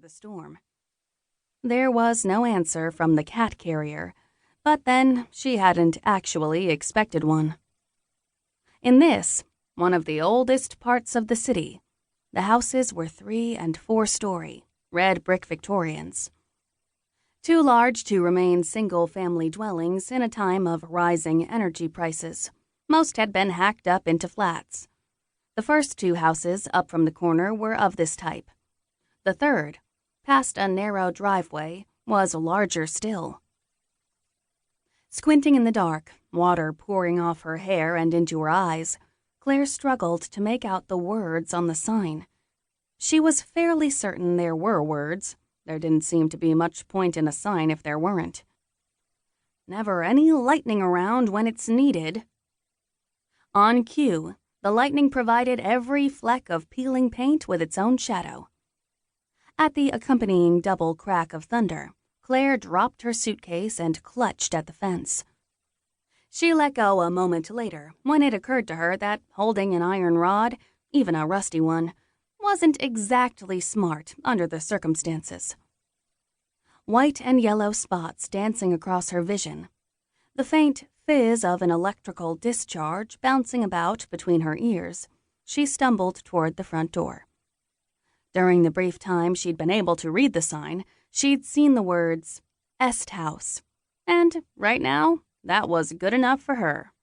the storm. There was no answer from the cat carrier, but then she hadn't actually expected one. In this, one of the oldest parts of the city, the houses were 3- and 4-story, red brick Victorians. Too large to remain single-family dwellings in a time of rising energy prices. Most had been hacked up into flats. The first 2 houses up from the corner were of this type. The third, past a narrow driveway, was larger still. Squinting in the dark, water pouring off her hair and into her eyes, Claire struggled to make out the words on the sign. She was fairly certain there were words. There didn't seem to be much point in a sign if there weren't. Never any lightning around when it's needed. On cue, the lightning provided every fleck of peeling paint with its own shadow. At the accompanying double crack of thunder, Claire dropped her suitcase and clutched at the fence. She let go a moment later when it occurred to her that holding an iron rod, even a rusty one, wasn't exactly smart under the circumstances. White and yellow spots dancing across her vision, the faint fizz of an electrical discharge bouncing about between her ears, she stumbled toward the front door. During the brief time she'd been able to read the sign, she'd seen the words, "Est House," and right now, that was good enough for her.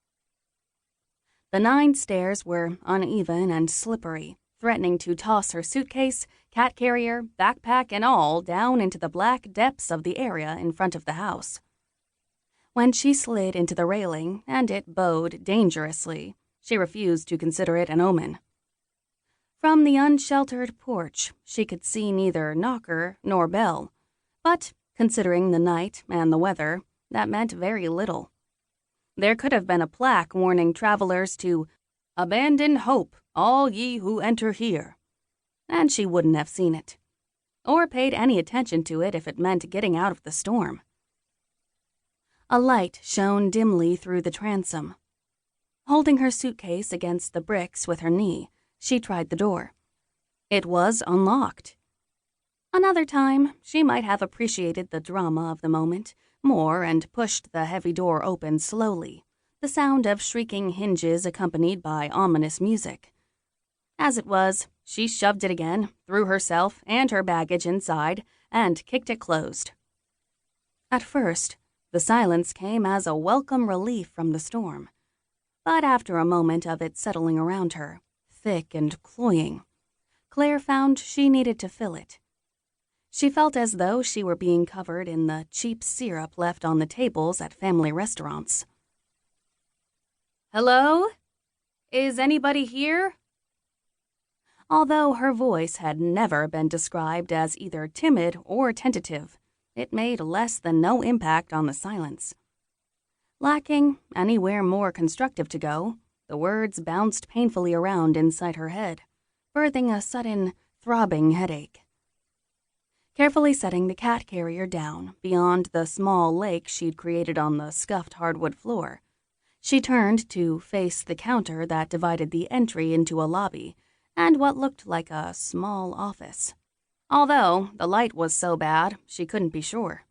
The 9 stairs were uneven and slippery, threatening to toss her suitcase, cat carrier, backpack, and all down into the black depths of the area in front of the house. When she slid into the railing and it bowed dangerously, she refused to consider it an omen. From the unsheltered porch, she could see neither knocker nor bell, but considering the night and the weather, that meant very little. There could have been a plaque warning travelers to "Abandon hope, all ye who enter here," and she wouldn't have seen it, or paid any attention to it if it meant getting out of the storm. A light shone dimly through the transom. Holding her suitcase against the bricks with her knee, she tried the door. It was unlocked. Another time, she might have appreciated the drama of the moment more and pushed the heavy door open slowly, the sound of shrieking hinges accompanied by ominous music. As it was, she shoved it again, threw herself and her baggage inside, and kicked it closed. At first, the silence came as a welcome relief from the storm, but after a moment of it settling around her, thick and cloying, Claire found she needed to fill it. She felt as though she were being covered in the cheap syrup left on the tables at family restaurants. "Hello? Is anybody here?" Although her voice had never been described as either timid or tentative, it made less than no impact on the silence. Lacking anywhere more constructive to go, the words bounced painfully around inside her head, birthing a sudden, throbbing headache. Carefully setting the cat carrier down beyond the small lake she'd created on the scuffed hardwood floor, she turned to face the counter that divided the entry into a lobby and what looked like a small office, although the light was so bad she couldn't be sure.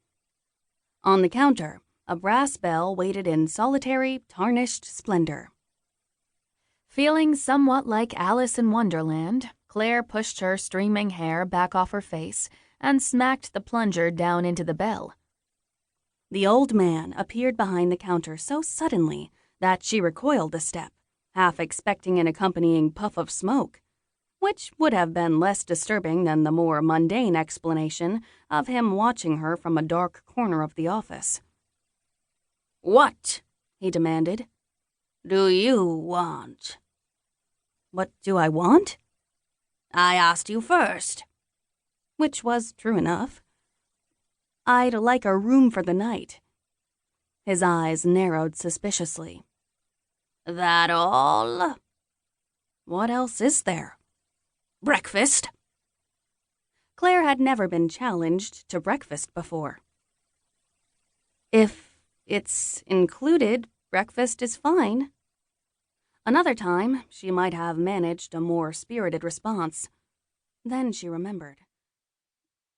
On the counter, a brass bell waited in solitary, tarnished splendor. Feeling somewhat like Alice in Wonderland, Claire pushed her streaming hair back off her face and smacked the plunger down into the bell. The old man appeared behind the counter so suddenly that she recoiled a step, half expecting an accompanying puff of smoke, which would have been less disturbing than the more mundane explanation of him watching her from a dark corner of the office. "What?" he demanded. "Do you want?" "What do I want?" "I asked you first." Which was true enough. "I'd like a room for the night." His eyes narrowed suspiciously. "That all?" "What else is there?" "Breakfast." Claire had never been challenged to breakfast before. "If it's included, breakfast is fine." Another time, she might have managed a more spirited response. Then she remembered.